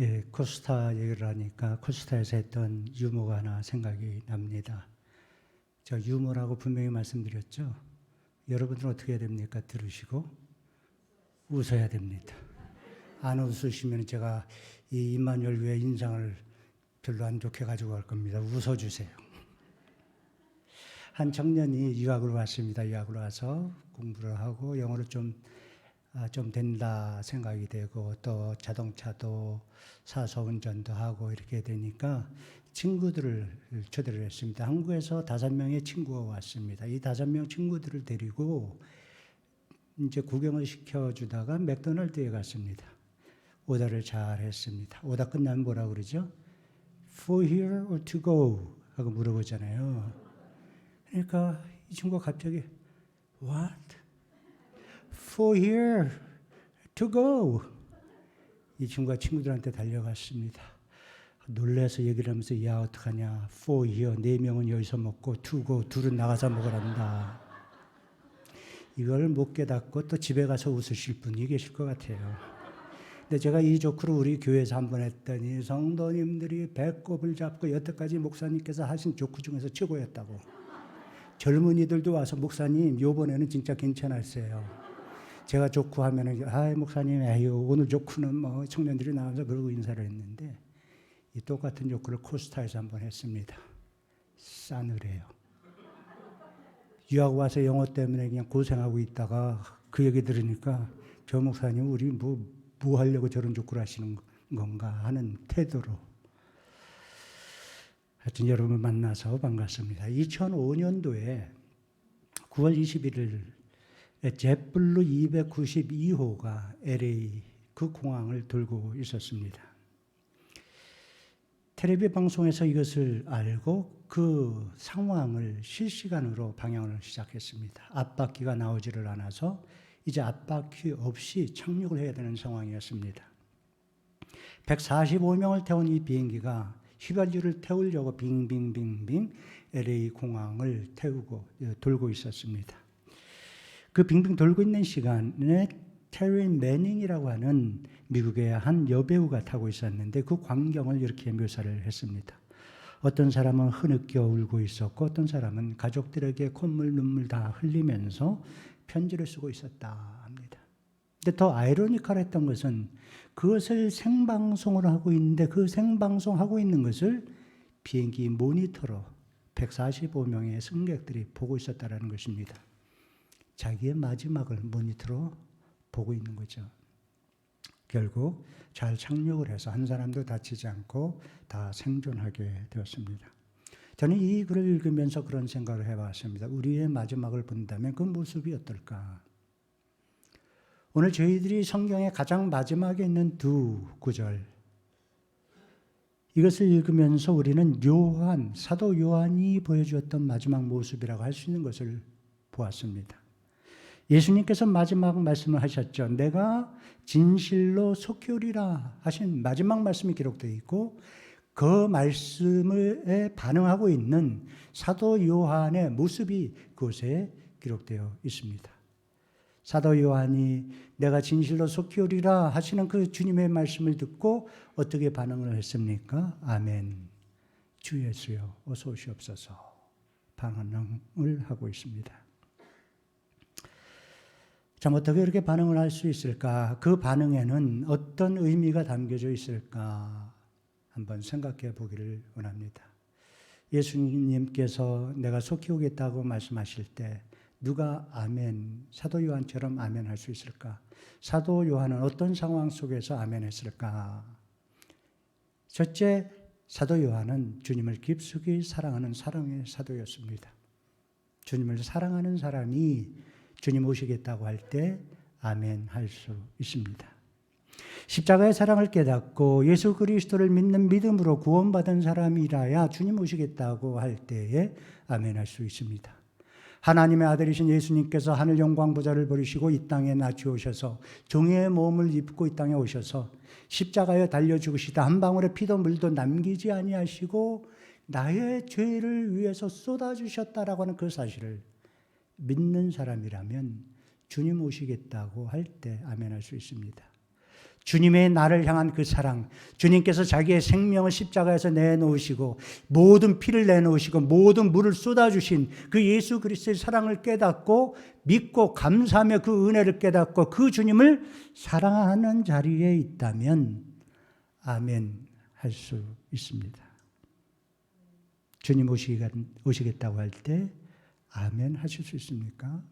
예, 코스타 얘기를 하니까 코스타에서 했던 유머가 하나 생각이 납니다. 저 유머라고 분명히 말씀드렸죠. 여러분들은 어떻게 해야 됩니까? 들으시고 웃어야 됩니다. 안 웃으시면 제가 이 임마누엘 위에 인상을 별로 안 좋게 가지고 갈 겁니다. 웃어주세요. 한 청년이 유학을 왔습니다. 유학을 와서 공부를 하고 영어를 좀 된다 생각이 되고 또 자동차도 사서 운전도 하고 이렇게 되니까 친구들을 초대를 했습니다. 한국에서 5명의 친구가 왔습니다. 이 5명 친구들을 데리고 이제 구경을 시켜주다가 맥도날드에 갔습니다. 오다를 잘 했습니다. 오다 끝나면 뭐라고 그러죠? For here or to go? 하고 물어보잖아요. 그러니까 이 친구가 갑자기 What? For here to go? 이 친구가 친구들한테 달려갔습니다. 놀라서 얘기를 하면서 야 어떡하냐. For here 4명은 여기서 먹고 to go 2은 나가서 먹으란다. 이걸 못 깨닫고 또 집에 가서 웃으실 분이 계실 것 같아요. 근데 제가 이 조크를 우리 교회에서 한번 했더니 성도님들이 배꼽을 잡고 여태까지 목사님께서 하신 조크 중에서 최고였다고. 젊은이들도 와서 목사님 요번에는 진짜 괜찮았어요. 제가 조크 하면은 아 목사님 에휴 오늘 조크는 뭐 청년들이 나와서 그러고 인사를 했는데 이 똑같은 조크를 코스타에서 한번 했습니다. 싸늘해요. 유학 와서 영어 때문에 그냥 고생하고 있다가 그 얘기 들으니까 저 목사님 우리 뭐 하려고 저런 조크를 하시는 건가 하는 태도로 하여튼 여러분을 만나서 반갑습니다. 2005년도에 9월 21일 jetblue 292호가 LA 그 공항을 돌고 있었습니다. 텔레비 방송에서 이것을 알고 그 상황을 실시간으로 방영을 시작했습니다. 앞바퀴가 나오지를 않아서 이제 앞바퀴 없이 착륙을 해야 되는 상황이었습니다. 145명을 태운 이 비행기가 휘발유를 태우려고 빙빙빙빙 LA 공항을 돌고 있었습니다. 그 빙빙 돌고 있는 시간에 테리 매닝이라고 하는 미국의 한 여배우가 타고 있었는데 그 광경을 이렇게 묘사를 했습니다. 어떤 사람은 흐느껴 울고 있었고 어떤 사람은 가족들에게 콧물 눈물 다 흘리면서 편지를 쓰고 있었다 합니다. 근데 더 아이러니컬했던 것은 그것을 생방송을 하고 있는데 그 생방송하고 있는 것을 비행기 모니터로 145명의 승객들이 보고 있었다는 것입니다. 자기의 마지막을 모니터로 보고 있는 거죠. 결국 잘 착륙을 해서 한 사람도 다치지 않고 다 생존하게 되었습니다. 저는 이 글을 읽으면서 그런 생각을 해봤습니다. 우리의 마지막을 본다면 그 모습이 어떨까? 오늘 저희들이 성경의 가장 마지막에 있는 2구절 이것을 읽으면서 우리는 사도 요한이 보여주었던 마지막 모습이라고 할 수 있는 것을 보았습니다. 예수님께서 마지막 말씀을 하셨죠. 내가 진실로 속히 오리라 하신 마지막 말씀이 기록되어 있고 그 말씀에 반응하고 있는 사도 요한의 모습이 그곳에 기록되어 있습니다. 사도 요한이 내가 진실로 속히 오리라 하시는 그 주님의 말씀을 듣고 어떻게 반응을 했습니까? 아멘. 주 예수여 어서 오시옵소서. 반응을 하고 있습니다. 참 어떻게 이렇게 반응을 할 수 있을까? 그 반응에는 어떤 의미가 담겨져 있을까? 한번 생각해 보기를 원합니다. 예수님께서 내가 속히 오겠다고 말씀하실 때 누가 아멘, 사도 요한처럼 아멘 할 수 있을까? 사도 요한은 어떤 상황 속에서 아멘 했을까? 첫째, 사도 요한은 주님을 깊숙이 사랑하는 사랑의 사도였습니다. 주님을 사랑하는 사람이 주님 오시겠다고 할 때 아멘 할 수 있습니다. 십자가의 사랑을 깨닫고 예수 그리스도를 믿는 믿음으로 구원받은 사람이라야 주님 오시겠다고 할 때에 아멘 할 수 있습니다. 하나님의 아들이신 예수님께서 하늘 영광 보좌를 버리시고 이 땅에 낮추 오셔서 종의 몸을 입고 이 땅에 오셔서 십자가에 달려 죽으시다 한 방울의 피도 물도 남기지 아니하시고 나의 죄를 위해서 쏟아주셨다라고 하는 그 사실을 믿는 사람이라면 주님 오시겠다고 할 때 아멘 할 수 있습니다. 주님의 나를 향한 그 사랑, 주님께서 자기의 생명을 십자가에서 내놓으시고 모든 피를 내놓으시고 모든 물을 쏟아주신 그 예수 그리스도의 사랑을 깨닫고 믿고 감사하며 그 은혜를 깨닫고 그 주님을 사랑하는 자리에 있다면 아멘 할 수 있습니다. 주님 오시겠다고 할 때 아멘 하실 수 있습니까?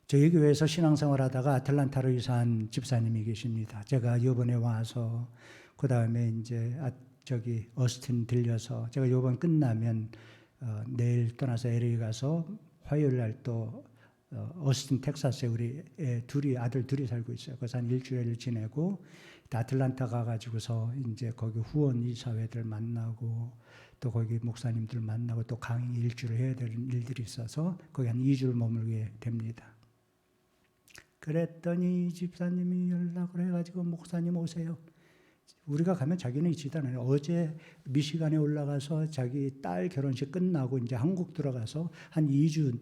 저희 교회에서 신앙생활 하다가 아틀란타로 이사한 집사님이 계십니다. 제가 이번에 와서 그 다음에 이제 저기 어스틴 들려서 제가 이번 끝나면 내일 떠나서 LA 가서 화요일 날 또 어스틴 텍사스에 우리 아들 둘이 살고 있어요. 그래서 한 일주일을 지내고 아틀란타 가가지고서 이제 거기 후원 이사회들 만나고 또 거기 목사님들 만나고 또 강의 일주를 해야 되는 일들이 있어서 거기 한 2주를 머물게 됩니다. 그랬더니 집사님이 연락을 해가지고 목사님 오세요. 우리가 가면 자기는 있지도 않아요. 어제 미시간에 올라가서 자기 딸 결혼식 끝나고 이제 한국 들어가서 한 2주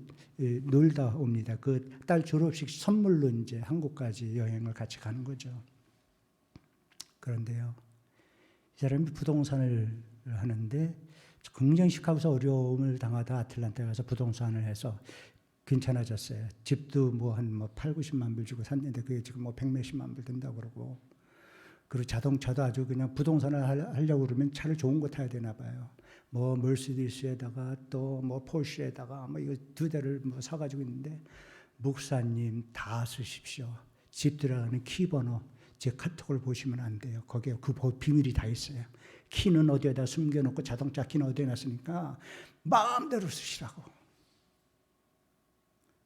놀다 옵니다. 그 딸 졸업식 선물로 이제 한국까지 여행을 같이 가는 거죠. 그런데요, 이 사람이 부동산을 하는데 굉장히 시카고에서 어려움을 당하다 아틀란타에 가서 부동산을 해서 괜찮아졌어요. 집도 뭐 한 8, 90만 불 주고 샀는데 그게 지금 뭐 100몇십만 불 된다고 그러고, 그리고 자동차도 아주 그냥 부동산을 하려고 그러면 차를 좋은 거 타야 되나 봐요. 뭐 멀시디스에다가 또 뭐 폴쉐에다가 뭐 이거 2대를 뭐 사가지고 있는데, 목사님 다 쓰십시오. 집 들어가는 키번호 제 카톡을 보시면 안 돼요. 거기에 그 비밀이 다 있어요. 키는 어디에다 숨겨놓고 자동차 키는 어디에 놨으니까 마음대로 쓰시라고.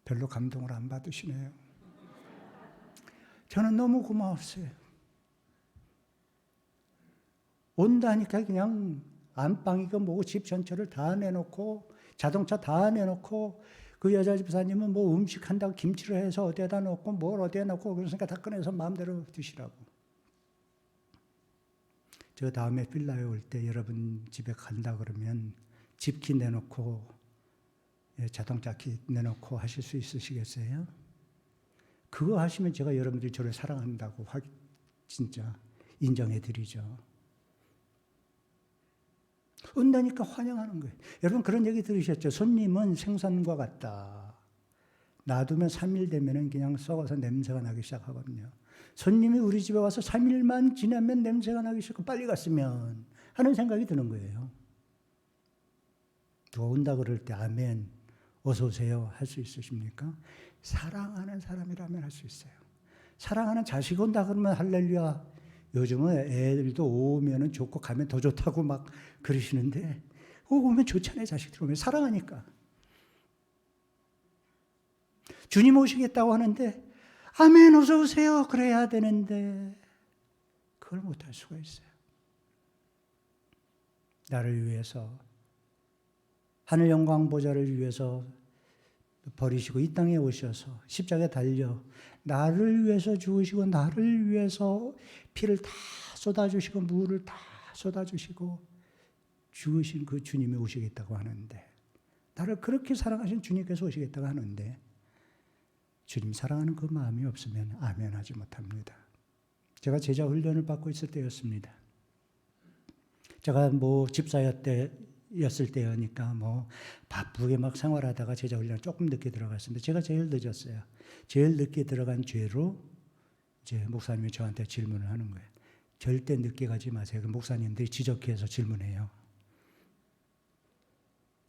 별로 감동을 안 받으시네요. 저는 너무 고마웠어요. 온다니까 그냥 안방이고 뭐고 집 전체를 다 내놓고 자동차 다 내놓고, 그 여자 집사님은 뭐 음식 한다고 김치를 해서 어디에다 놓고 뭘 어디에 놓고 그러니까 다 꺼내서 마음대로 드시라고. 저 다음에 필라에 올 때 여러분 집에 간다 그러면 집키 내놓고 자동차 키 내놓고 하실 수 있으시겠어요? 그거 하시면 제가 여러분들이 저를 사랑한다고 진짜 인정해 드리죠. 온다니까 환영하는 거예요. 여러분 그런 얘기 들으셨죠? 손님은 생선과 같다. 놔두면 3일 되면 그냥 썩어서 냄새가 나기 시작하거든요. 손님이 우리 집에 와서 3일만 지나면 냄새가 나기 시작하고 빨리 갔으면 하는 생각이 드는 거예요. 누가 온다 그럴 때 아멘, 어서 오세요 할 수 있으십니까? 사랑하는 사람이라면 할 수 있어요. 사랑하는 자식 온다 그러면 할렐루야. 요즘은 애들도 오면은 좋고 가면 더 좋다고 막 그러시는데, 오면 좋잖아요. 자식들 오면 사랑하니까. 주님 오시겠다고 하는데 아멘 어서 오세요 그래야 되는데 그걸 못할 수가 있어요. 나를 위해서, 하늘 영광 보좌를 위해서 버리시고 이 땅에 오셔서 십자가에 달려 나를 위해서 죽으시고 나를 위해서 피를 다 쏟아주시고 물을 다 쏟아주시고 죽으신 그 주님이 오시겠다고 하는데, 나를 그렇게 사랑하신 주님께서 오시겠다고 하는데 주님 사랑하는 그 마음이 없으면 아멘 하지 못합니다. 제가 제자 훈련을 받고 있을 때였습니다. 제가 뭐 집사였을 때니까 뭐 바쁘게 막 생활하다가 제자 훈련 조금 늦게 들어갔습니다. 제가 제일 늦었어요. 제일 늦게 들어간 죄로 이제 목사님이 저한테 질문을 하는 거예요. 절대 늦게 가지 마세요. 그 목사님들이 지적해서 질문해요.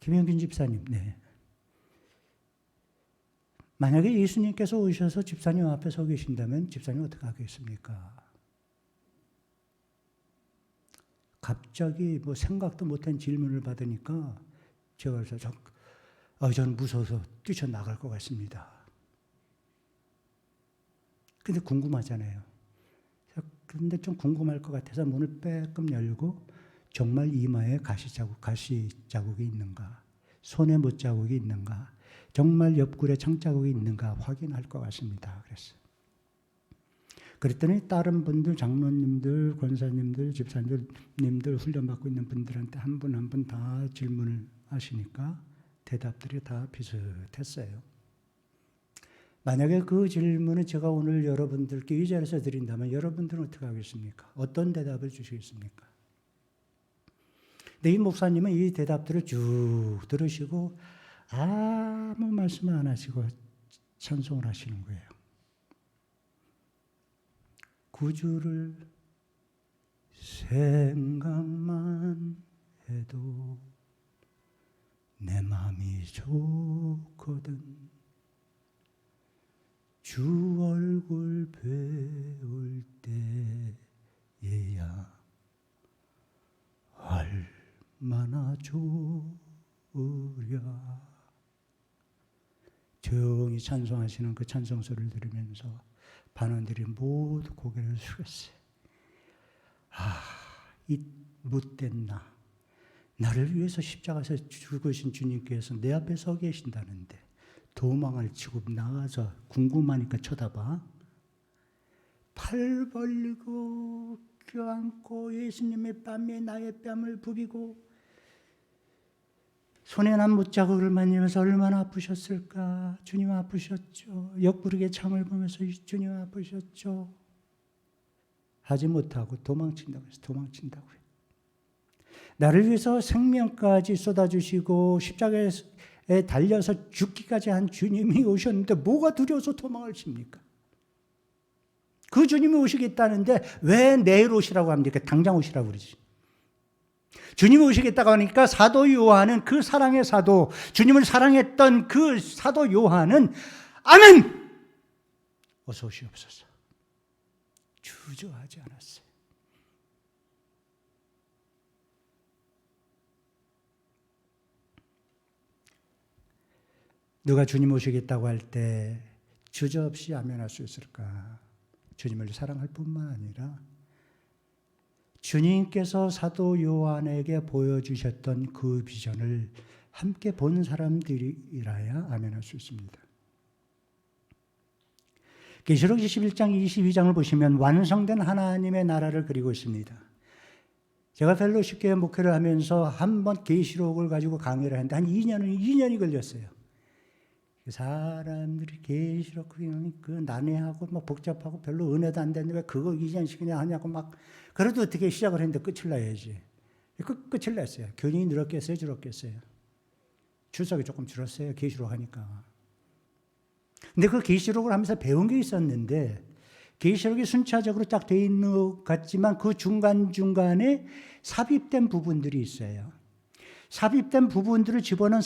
김영균 집사님, 네. 만약에 예수님께서 오셔서 집사님 앞에 서 계신다면 집사님 어떻게 하겠습니까? 갑자기 뭐 생각도 못한 질문을 받으니까 제가 그래서 저는 무서워서 뛰쳐나갈 것 같습니다. 근데 궁금하잖아요. 그런데 좀 궁금할 것 같아서 문을 빼끔 열고 정말 이마에 가시 자국이 있는가, 손에 못 자국이 있는가, 정말 옆구리에 창자국이 있는가 확인할 것 같습니다. 그랬더니 다른 분들, 장로님들, 권사님들, 집사님들 훈련받고 있는 분들한테 한 분 한 분 다 질문을 하시니까 대답들이 다 비슷했어요. 만약에 그 질문을 제가 오늘 여러분들께 이 자리에서 드린다면 여러분들은 어떻게 하겠습니까? 어떤 대답을 주시겠습니까? 근데 이 목사님은 이 대답들을 쭉 들으시고 아무 말씀을 안 하시고 찬송을 하시는 거예요. 구주를 생각만 해도 내 마음이 좋거든. 주 얼굴 배울 때에야 얼마나 좋으랴. 조용히 찬송하시는 그 찬송소리를 들으면서 반원들이 모두 고개를 숙였어요. 이 못된 나를 위해서 십자가에서 죽으신 주님께서 내 앞에 서 계신다는데 도망을 치고 나가서 궁금하니까 쳐다봐. 팔 벌리고 껴안고 예수님의 뺨에 나의 뺨을 부비고 손에 난 못자국을 만지면서 얼마나 아프셨을까. 주님 아프셨죠. 역부르게 창을 보면서 주님 아프셨죠. 하지 못하고 도망친다고 해서 도망친다고요. 나를 위해서 생명까지 쏟아주시고 십자가에 달려서 죽기까지 한 주님이 오셨는데 뭐가 두려워서 도망을 칩니까? 그 주님이 오시겠다는데 왜 내일 오시라고 합니까? 당장 오시라고 그러지. 주님이 오시겠다고 하니까 사도 요한은, 그 사랑의 사도, 주님을 사랑했던 그 사도 요한은 아멘! 어서 오시옵소서. 주저하지 않았어요. 누가 주님 오시겠다고 할 때 주저없이 아멘할 수 있을까? 주님을 사랑할 뿐만 아니라 주님께서 사도 요한에게 보여주셨던 그 비전을 함께 본 사람들이라야 아멘할 수 있습니다. 계시록 21장 22장을 보시면 완성된 하나님의 나라를 그리고 있습니다. 제가 펠로십교회 목회를 하면서 한번 계시록을 가지고 강의를 했는데 한 2년이 걸렸어요. 사람들이 계시록 그 난해하고 막 복잡하고 별로 은혜도 안 되는데 왜 그거 2년씩이나 하냐고 막. 그래도 어떻게 시작을 했는데 끝을 내야지. 끝을 냈어요. 교인이 늘었겠어요, 줄었겠어요? 출석이 조금 줄었어요, 계시록 하니까. 근데 그 계시록을 하면서 배운 게 있었는데 계시록이 순차적으로 딱 돼 있는 것 같지만 그 중간중간에 삽입된 부분들이 있어요. 삽입된 부분들을 집어넣은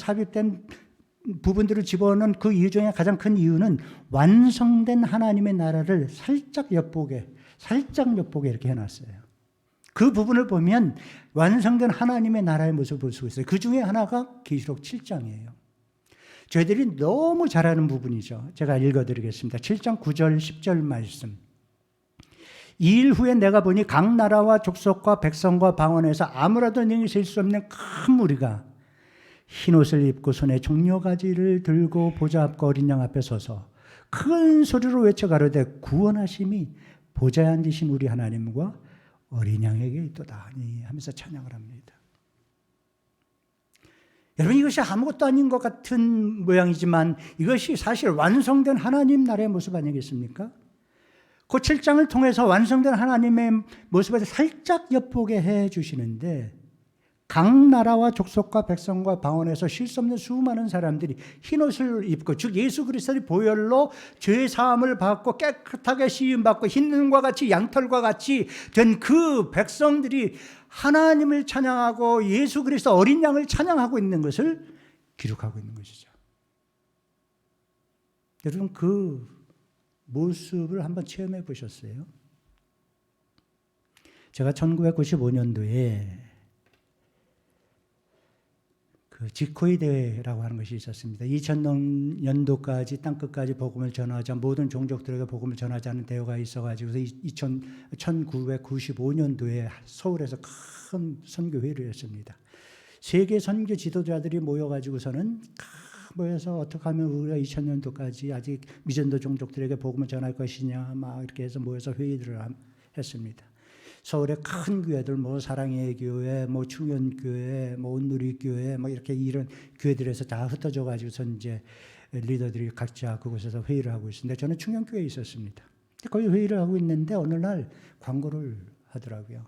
그 이유 중에 가장 큰 이유는 완성된 하나님의 나라를 살짝 엿보게 이렇게 해놨어요. 그 부분을 보면 완성된 하나님의 나라의 모습을 볼 수 있어요. 그 중에 하나가 계시록 7장이에요. 저희들이 너무 잘 아는 부분이죠. 제가 읽어드리겠습니다. 7장 9절 10절 말씀. 이 일 후에 내가 보니 각 나라와 족속과 백성과 방언에서 아무라도 능히 셀 수 없는 큰 무리가 흰옷을 입고 손에 종려가지를 들고 보좌 앞과 어린 양 앞에 서서 큰 소리로 외쳐 가로되 구원하심이 보좌에 앉으신 우리 하나님과 어린 양에게 있도다 하면서 찬양을 합니다. 여러분, 이것이 아무것도 아닌 것 같은 모양이지만 이것이 사실 완성된 하나님 나라의 모습 아니겠습니까? 그 7장을 통해서 완성된 하나님의 모습을 살짝 엿보게 해 주시는데 각 나라와 족속과 백성과 방언에서 쉴 수 없는 수많은 사람들이 흰옷을 입고 즉 예수 그리스도의 보혈로 죄 사함을 받고 깨끗하게 시음받고 흰과 같이 양털과 같이 된 그 백성들이 하나님을 찬양하고 예수 그리스도 어린 양을 찬양하고 있는 것을 기록하고 있는 것이죠. 여러분, 그 모습을 한번 체험해 보셨어요? 제가 1995년도에 그 지코이 대회라고 하는 것이 있었습니다. 2000년도까지 땅끝까지 복음을 전하자, 모든 종족들에게 복음을 전하자는 대회가 있어가지고 1995년도에 서울에서 큰 선교회를 했습니다. 세계 선교 지도자들이 모여가지고서는 모여서 어떻게 하면 우리가 2000년도까지 아직 미전도 종족들에게 복음을 전할 것이냐 막 이렇게 해서 모여서 회의들을 했습니다. 서울의 큰 교회들, 사랑의 교회, 충현교회, 온누리교회, 이렇게 이런 교회들에서 다 흩어져 가지고서 이제 리더들이 각자 그곳에서 회의를 하고 있었는데 저는 충영교회에 있었습니다. 거기 회의를 하고 있는데 어느 날 광고를 하더라고요.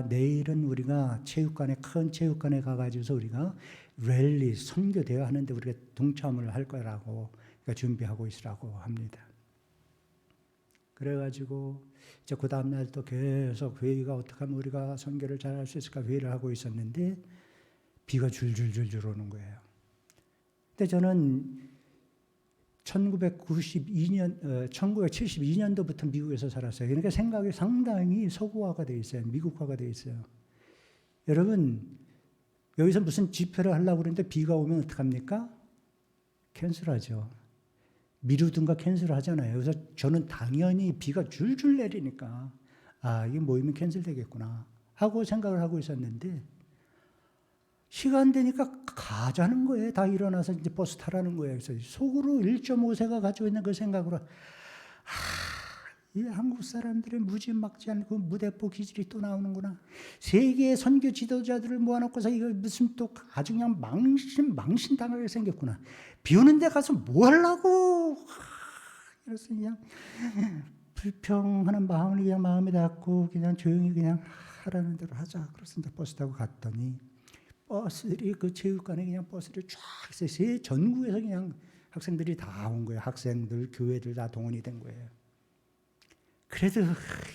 내일은 우리가 체육관에, 큰 체육관에 가가지고서 우리가 랠리, 선교대회 하는데 우리가 동참을 할 거라고 그러니까 준비하고 있으라고 합니다. 그래가지고 이제 그 다음날 또 계속 회의가 어떻게 하면 우리가 선교를 잘할 수 있을까 회의를 하고 있었는데 비가 줄줄줄줄 오는 거예요. 근데 저는 1972년도부터 미국에서 살았어요. 그러니까 생각이 상당히 서구화가 되어 있어요. 미국화가 되어 있어요. 여러분, 여기서 무슨 집회를 하려고 그러는데 비가 오면 어떡합니까? 캔슬하죠. 미루든가 캔슬하잖아요. 그래서 저는 당연히 비가 줄줄 내리니까 이게 모이면 캔슬되겠구나 하고 생각을 하고 있었는데 시간 되니까 가자는 거예요. 다 일어나서 이제 버스 타라는 거예요. 그래서 속으로 1.5세가 가지고 있는 그 생각으로 이 한국 사람들의 무지막지한 그 무대포 기질이 또 나오는구나. 세계의 선교 지도자들을 모아놓고서 이거 무슨 또 아주 그냥 망신당하게 생겼구나. 비 오는 데 가서 뭐 하려고. 그래서 그냥 불평하는 마음을 그냥 마음에 닫고 그냥 조용히 그냥 하라는 대로 하자. 그래서 이제 버스 타고 갔더니 버스들이 그 체육관에 그냥 버스를 쫙 세 전국에서 그냥 학생들이 다 온 거예요. 학생들, 교회들 다 동원이 된 거예요. 그래도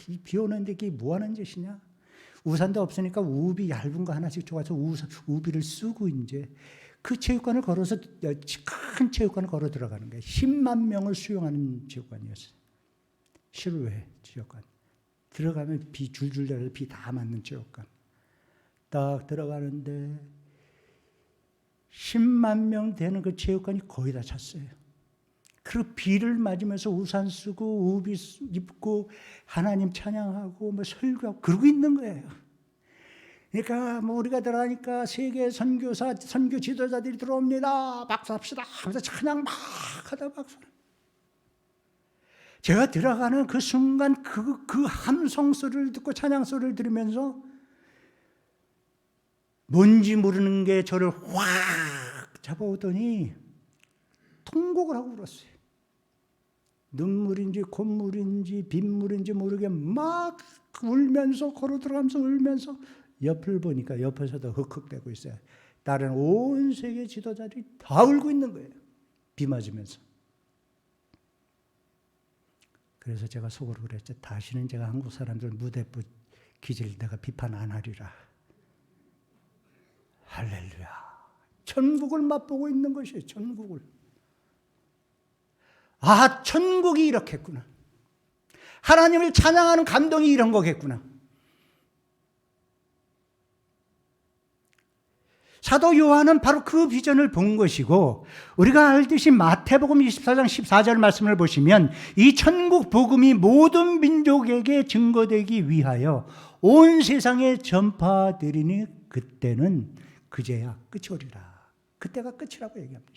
이 비 오는데 이게 뭐 하는 짓이냐? 우산도 없으니까 우비 얇은 거 하나씩 줘서 우비를 쓰고 이제 그 체육관을 걸어서 큰 체육관을 걸어 들어가는 거예요. 10만 명을 수용하는 체육관이었어요. 실외 체육관. 들어가면 비 줄줄 내려서 비 다 맞는 체육관. 딱 들어가는데 10만 명 되는 그 체육관이 거의 다 찼어요. 그 비를 맞으면서 우산 쓰고 우비 입고 하나님 찬양하고 뭐 설교하고 그러고 있는 거예요. 그러니까 뭐 우리가 들어가니까 세계 선교사, 선교 지도자들이 들어옵니다. 박수합시다. 하면서 찬양 막 하다 박수. 제가 들어가는 그 순간 그 함성 소리를 듣고 찬양 소리를 들으면서 뭔지 모르는 게 저를 확 잡아오더니 통곡을 하고 울었어요. 눈물인지 콧물인지 빗물인지 모르게 막 울면서 걸어 들어가면서 울면서 옆을 보니까 옆에서도 흑흑대고 있어요. 다른 온 세계 지도자들이 다 울고 있는 거예요. 비 맞으면서. 그래서 제가 속으로 그랬죠. 다시는 제가 한국 사람들 무대부 기질 내가 비판 안 하리라. 할렐루야. 천국을 맛보고 있는 것이에요. 천국을. 천국이 이렇겠구나. 하나님을 찬양하는 감동이 이런 거겠구나. 사도 요한은 바로 그 비전을 본 것이고 우리가 알듯이 마태복음 24장 14절 말씀을 보시면 이 천국 복음이 모든 민족에게 증거되기 위하여 온 세상에 전파되리니 그때는 그제야 끝이 오리라. 그때가 끝이라고 얘기합니다.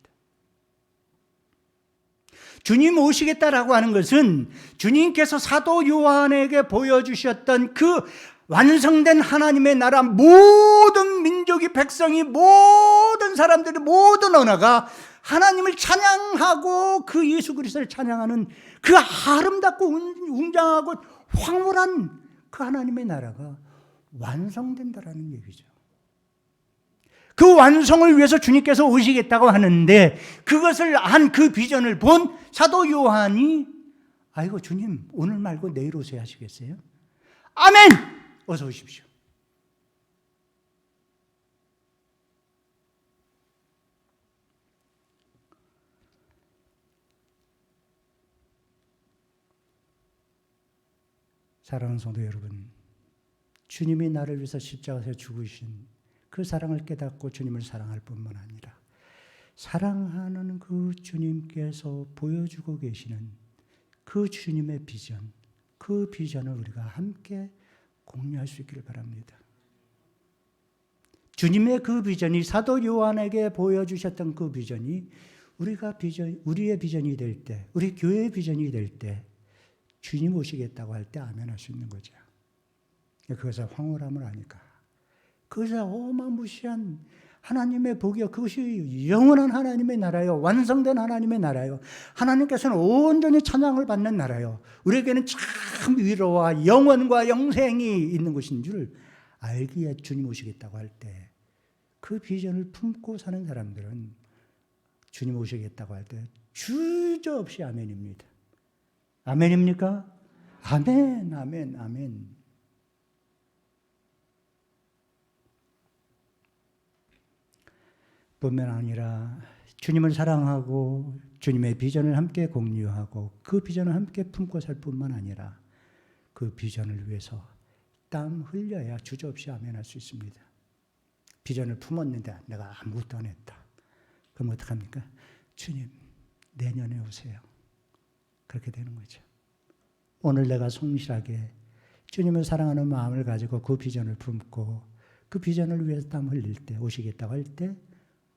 주님 오시겠다라고 하는 것은 주님께서 사도 요한에게 보여주셨던 그 완성된 하나님의 나라 모든 민족이 백성이 모든 사람들이 모든 언어가 하나님을 찬양하고 그 예수 그리스도를 찬양하는 그 아름답고 웅장하고 황홀한 그 하나님의 나라가 완성된다라는 얘기죠. 그 완성을 위해서 주님께서 오시겠다고 하는데 그것을 한 그 비전을 본 사도 요한이 아이고 주님 오늘 말고 내일 오세요 하시겠어요? 아멘! 어서 오십시오. 사랑하는 성도 여러분, 주님이 나를 위해서 십자가에서 죽으신 그 사랑을 깨닫고 주님을 사랑할 뿐만 아니라 사랑하는 그 주님께서 보여주고 계시는 그 주님의 비전, 그 비전을 우리가 함께 공유할 수 있기를 바랍니다. 주님의 그 비전이 사도 요한에게 보여주셨던 그 비전이 우리의 비전이 될 때, 우리 교회의 비전이 될 때 주님 오시겠다고 할 때 아멘할 수 있는 거죠. 그것을 황홀함을 아니까. 그것을 어마무시한 하나님의 복이요. 그것이 영원한 하나님의 나라요. 완성된 하나님의 나라요. 하나님께서는 온전히 찬양을 받는 나라요. 우리에게는 참 위로와 영원과 영생이 있는 것인 줄 알기에 주님 오시겠다고 할 때 그 비전을 품고 사는 사람들은 주님 오시겠다고 할 때 주저없이 아멘입니다. 아멘입니까? 아멘, 아멘, 아멘. 뿐만 아니라 주님을 사랑하고 주님의 비전을 함께 공유하고 그 비전을 함께 품고 살 뿐만 아니라 그 비전을 위해서 땀 흘려야 주저없이 아멘할 수 있습니다. 비전을 품었는데 내가 아무것도 안 했다. 그럼 어떡합니까? 주님, 내년에 오세요. 그렇게 되는 거죠. 오늘 내가 성실하게 주님을 사랑하는 마음을 가지고 그 비전을 품고 그 비전을 위해서 땀 흘릴 때, 오시겠다고 할 때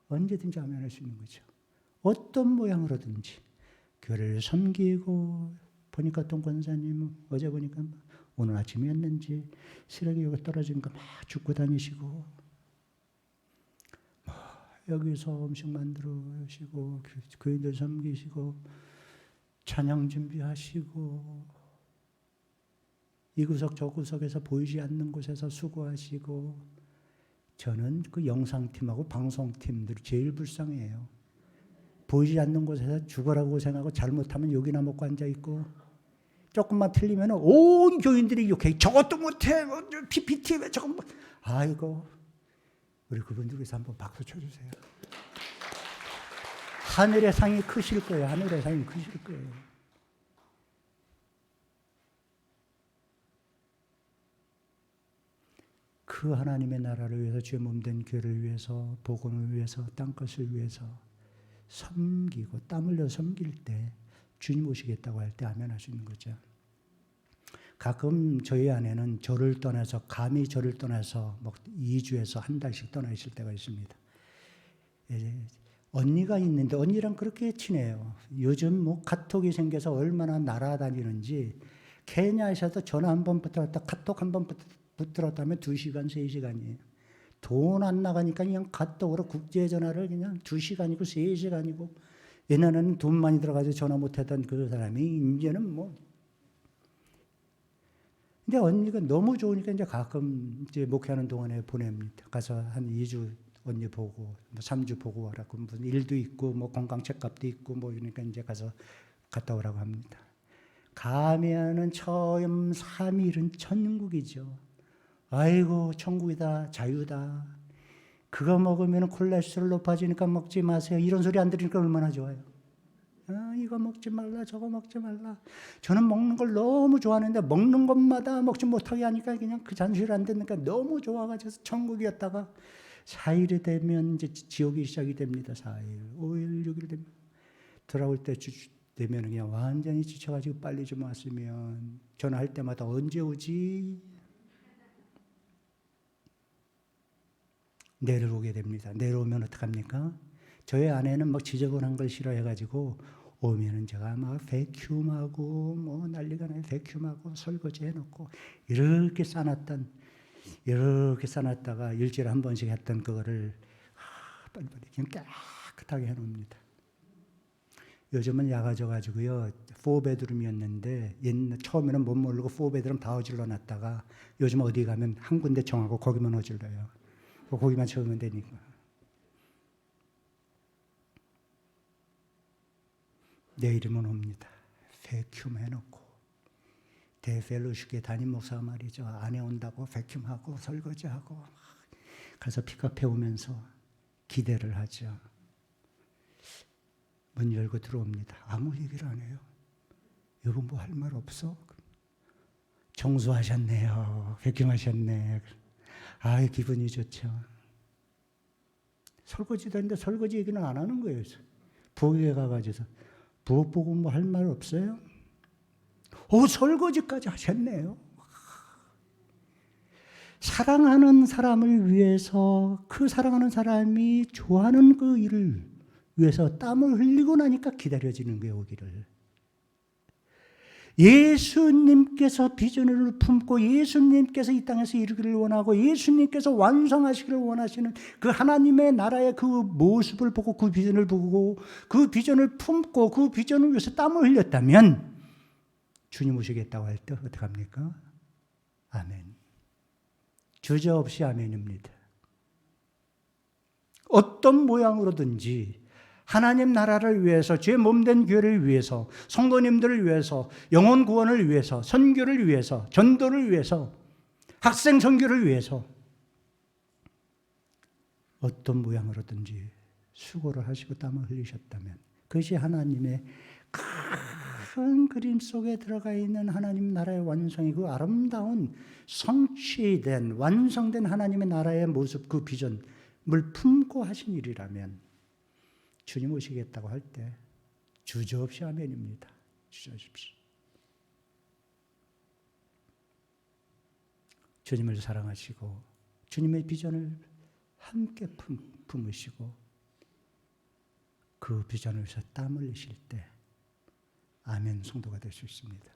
언제든지 아멘할 수 있는 거죠. 어떤 모양으로든지 교회를 섬기고 보니까 어떤 권사님 어제 보니까 오늘 아침이었는지 시력이 여기 떨어지니까 막 죽고 다니시고 여기서 음식 만들으시고 교인들 섬기시고 찬양 준비하시고 이 구석 저 구석에서 보이지 않는 곳에서 수고하시고 저는 그 영상팀하고 방송팀들이 제일 불쌍해요. 보이지 않는 곳에서 죽으라고 고생하고 잘못하면 욕이나 먹고 앉아있고 조금만 틀리면 온 교인들이 욕해. 저것도 못해. PPT 왜 저거 못. 아이고 우리 그분들 위해서 한번 박수 쳐주세요. 하늘의 상이 크실 거예요. 하늘의 상이 크실 거예요. 그 하나님의 나라를 위해서 주의 몸된 교회를 위해서 복음을 위해서 땅끝을 위해서 섬기고 땀 흘려 섬길 때 주님 오시겠다고 할 때 아멘 할 수 있는 거죠. 가끔 저희 아내는 저를 떠나서 감히 저를 떠나서 뭐 2주에서 한 달씩 떠나 있을 때가 있습니다. 언니가 있는데 언니랑 그렇게 친해요. 요즘 뭐 카톡이 생겨서 얼마나 날아다니는지 케냐에서도 전화 한 번 붙들었다 카톡 한 번 붙들었다면 2시간, 3시간이에요. 돈 안 나가니까 그냥 카톡으로 국제전화를 그냥 2시간이고 3시간이고 옛날에는 돈 많이 들어가서 전화 못하던 그 사람이 이제는 뭐 근데 언니가 너무 좋으니까 이제 가끔 이제 목회하는 동안에 보냅니다. 가서 한 2주 언니 보고 뭐 3주 보고 와라고 무슨 일도 있고 뭐 건강 체크업도 있고 뭐 이러니까 이제 가서 갔다 오라고 합니다. 가면은 처음 3일은 천국이죠. 아이고 천국이다 자유다. 그거 먹으면 콜레스테롤 높아지니까 먹지 마세요. 이런 소리 안 들으니까 얼마나 좋아요. 이거 먹지 말라 저거 먹지 말라. 저는 먹는 걸 너무 좋아하는데 먹는 것마다 먹지 못하게 하니까 그냥 그 잔소리를 안 듣니까 너무 좋아가지고 천국이었다가 4일이 되면 이제 지옥이 시작이 됩니다. 4일, 5일, 6일 되면 돌아올 때 되면 그냥 완전히 지쳐가지고 빨리 좀 왔으면 전화할 때마다 언제 오지? 내려오게 됩니다. 내려오면 어떡합니까? 저희 아내는 막 지저분한 걸 싫어해가지고 오면은 제가 막 베큐음하고 뭐 난리가 나요. 베큐음하고 설거지 해놓고 이렇게 싸놨다가 일주일에 한 번씩 했던 그거를 빨리빨리 그냥 깨끗하게 해놓습니다. 요즘은 야가져가지고요 4베드룸이었는데 처음에는 못 모르고 4베드룸 다 어질러 놨다가 요즘 어디 가면 한 군데 정하고 거기만 어질러요. 거기만 채우면 되니까. 내일이면 옵니다. 베큐um 해놓고 대펠로쉽게 담임 목사가 말이죠. 아내 온다고 베큐um하고 설거지하고 가서 픽업해 오면서 기대를 하죠. 문 열고 들어옵니다. 아무 얘기를 안 해요. 여보 뭐 할 말 없어? 청소하셨네요. 베큐um하셨네. 아 기분이 좋죠. 설거지도 했는데 설거지 얘기는 안 하는 거예요. 부엌에 가가지고 부엌 보고 뭐 할 말 없어요? 설거지까지 하셨네요. 사랑하는 사람을 위해서 그 사랑하는 사람이 좋아하는 그 일을 위해서 땀을 흘리고 나니까 기다려지는 거예요. 오기를. 예수님께서 비전을 품고 예수님께서 이 땅에서 이루기를 원하고 예수님께서 완성하시기를 원하시는 그 하나님의 나라의 그 모습을 보고 그 비전을 보고 그 비전을 품고 그 비전을 위해서 땀을 흘렸다면 주님 오시겠다고 할 때 어떡합니까? 아멘. 주저없이 아멘입니다. 어떤 모양으로든지 하나님 나라를 위해서, 죄 몸된 교회를 위해서, 성도님들을 위해서, 영혼 구원을 위해서, 선교를 위해서, 전도를 위해서, 학생 선교를 위해서 어떤 모양으로든지 수고를 하시고 땀을 흘리셨다면 그것이 하나님의 큰 그림 속에 들어가 있는 하나님 나라의 완성이 그 아름다운 성취된 완성된 하나님의 나라의 모습, 그 비전을 품고 하신 일이라면 주님 오시겠다고 할 때 주저없이 아멘입니다. 주저없이. 주님을 사랑하시고 주님의 비전을 함께 품으시고 그 비전을 위해서 땀 흘리실 때 아멘 성도가 될 수 있습니다.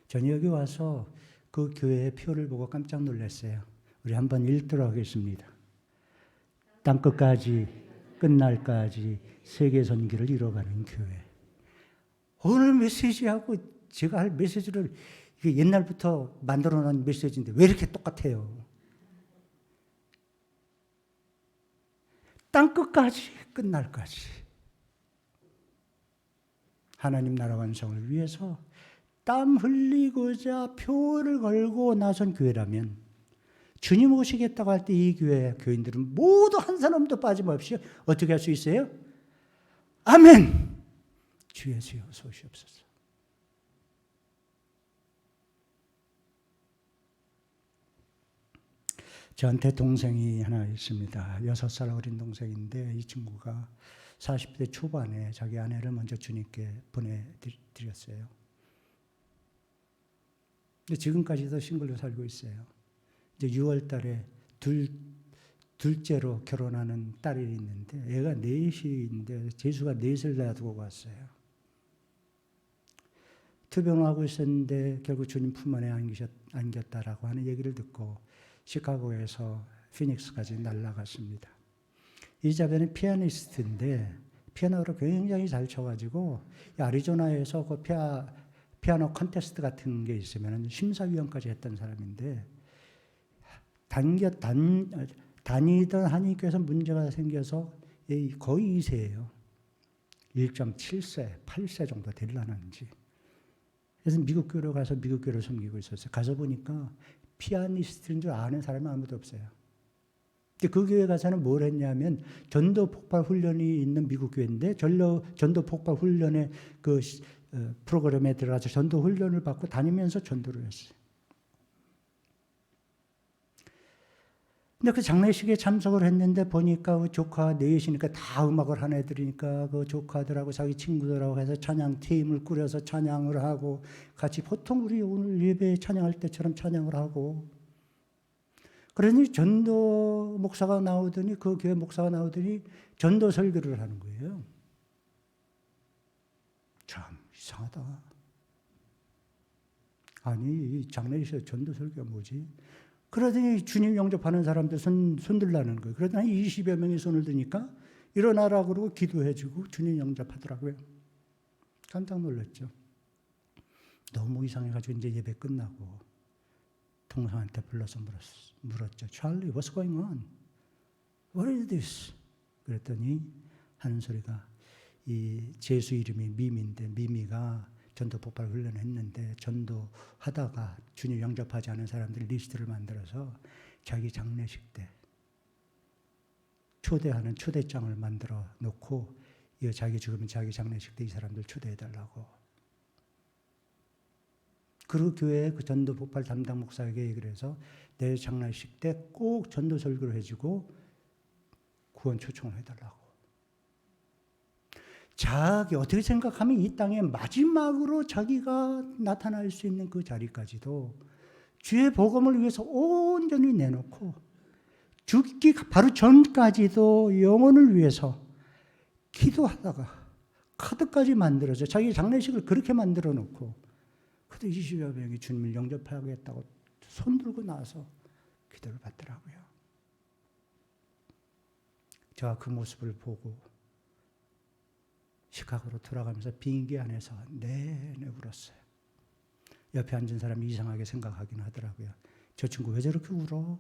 저는 여기 와서 그 교회의 표를 보고 깜짝 놀랐어요. 우리 한번 읽도록 하겠습니다. 땅끝까지 끝날까지 세계 선교를 이뤄가는 교회. 오늘 메시지하고 제가 할 메시지를 옛날부터 만들어 놓은 메시지인데 왜 이렇게 똑같아요? 땅끝까지 끝날까지 하나님 나라 완성을 위해서 땀 흘리고자 표를 걸고 나선 교회라면 주님 오시겠다고 할 때 이 교회 교인들은 모두 한 사람도 빠짐없이 어떻게 할 수 있어요? 아멘! 주 예수여 어서 오시옵소서. 저한테 동생이 하나 있습니다. 6살 어린 동생인데 이 친구가 40대 초반에 자기 아내를 먼저 주님께 보내드렸어요. 근데 지금까지도 싱글로 살고 있어요. 이제 6월 달에 둘째로 결혼하는 딸이 있는데 애가 넷인데 재수가 넷을 놔두고 갔어요. 투병을 하고 있었는데 결국 주님 품 안에 안겼다라고 하는 얘기를 듣고 시카고에서 피닉스까지 날아갔습니다. 이 자매는 피아니스트인데 피아노를 굉장히 잘 쳐가지고 아리조나에서 그 피아노 콘테스트 같은 게 있으면 심사위원까지 했던 사람인데 다니던 한의교에서 문제가 생겨서 거의 2세예요. 1.7세, 8세 정도 되려는지. 그래서 미국 교회로 가서 미국 교회를 섬기고 있었어요. 가서 보니까 피아니스트인 줄 아는 사람이 아무도 없어요. 근데 그 교회 가서는 뭘 했냐면 전도 폭발 훈련이 있는 미국 교회인데 전도 폭발 훈련의 그 프로그램에 들어가서 전도 훈련을 받고 다니면서 전도를 했어요. 근데 그 장례식에 참석을 했는데 보니까 그 조카 넷이니까 다 음악을 하는 애들이니까 그 조카들하고 자기 친구들하고 해서 찬양 팀을 꾸려서 찬양을 하고 같이 보통 우리 오늘 예배 찬양할 때처럼 찬양을 하고 그러니 전도 목사가 나오더니 그 교회 목사가 나오더니 전도 설교를 하는 거예요. 참 이상하다. 아니 이 장례식에서 전도 설교가 뭐지? 그러더니 주님 영접하는 사람들 손 들라는 거예요. 그러더니 20여 명이 손을 드니까 일어나라 그러고 기도해주고 주님 영접하더라고요. 깜짝 놀랐죠. 너무 이상해가지고 이제 예배 끝나고 동생한테 불러서 물었죠. Charlie, what's going on? What is this? 그랬더니 하는 소리가 이 제수 이름이 미미인데 미미가 전도 폭발 훈련을 했는데 전도하다가 주님 영접하지 않은 사람들 리스트를 만들어서 자기 장례식 때 초대하는 초대장을 만들어 놓고 이거 자기 죽으면 자기 장례식 때 이 사람들 초대해달라고. 그리고 교회에 그 전도 폭발 담당 목사에게 얘기를 해서 내 장례식 때 꼭 전도 설교를 해주고 구원 초청을 해달라고. 자기 어떻게 생각하면 이 땅에 마지막으로 자기가 나타날 수 있는 그 자리까지도 주의 복음을 위해서 온전히 내놓고 죽기 바로 전까지도 영혼을 위해서 기도하다가 카드까지 만들어서 자기 장례식을 그렇게 만들어 놓고 그때 20여 명이 주님을 영접하겠다고 손 들고 나와서 기도를 받더라고요. 제가 그 모습을 보고 시카고로 돌아가면서 비행기 안에서 내내 울었어요. 옆에 앉은 사람이 이상하게 생각하긴 하더라고요. 저 친구 왜 저렇게 울어?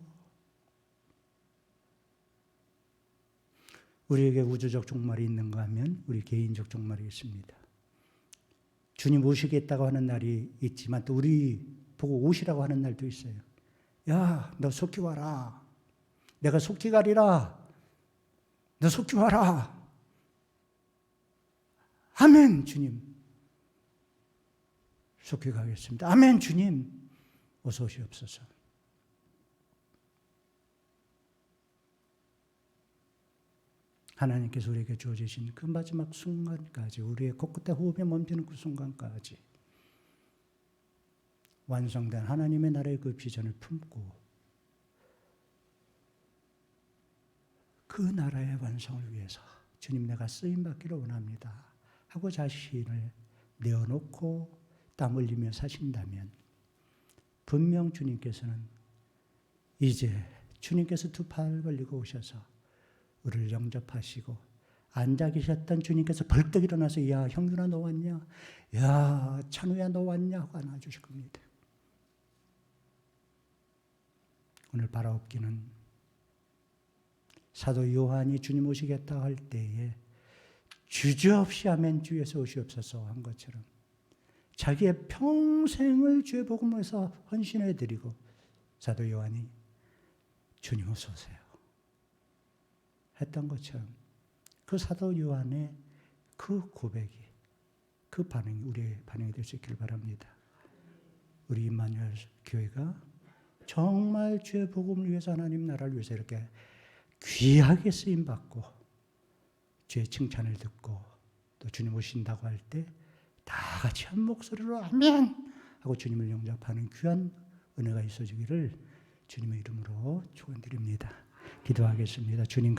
우리에게 우주적 종말이 있는가 하면 우리 개인적 종말이 있습니다. 주님 오시겠다고 하는 날이 있지만 또 우리 보고 오시라고 하는 날도 있어요. 야, 너 속히 와라. 내가 속히 가리라. 너 속히 와라. 아멘, 주님. 속히 가겠습니다. 아멘, 주님. 어서 오시옵소서. 하나님께서 우리에게 주어주신 그 마지막 순간까지, 우리의 코끝에 호흡이 멈추는 그 순간까지 완성된 하나님의 나라의 그 비전을 품고 그 나라의 완성을 위해서 주님 내가 쓰임받기를 원합니다 하고 자신을 내어놓고 땀 흘리며 사신다면 분명 주님께서는 이제 주님께서 두 팔 벌리고 오셔서 우리를 영접하시고 앉아 계셨던 주님께서 벌떡 일어나서 야 형준아 너 왔냐? 야 찬우야 너 왔냐? 하고 안아주실 겁니다. 오늘 바라옵기는 사도 요한이 주님 오시겠다 할 때에 주저없이 아멘 주에서 오시옵소서 한 것처럼 자기의 평생을 주의 복음에서 헌신해드리고 사도 요한이 주님 어서 오세요 했던 것처럼 그 사도 요한의 그 고백이 그 반응이 우리의 반응이 될 수 있기를 바랍니다. 우리 임마누엘 교회가 정말 주의 복음을 위해서 하나님 나라를 위해서 이렇게 귀하게 쓰임받고 주의 칭찬을 듣고 또 주님 오신다고 할 때 다 같이 한 목소리로 아멘 하고 주님을 영접하는 귀한 은혜가 있어지기를 주님의 이름으로 축원드립니다. 기도하겠습니다. 주님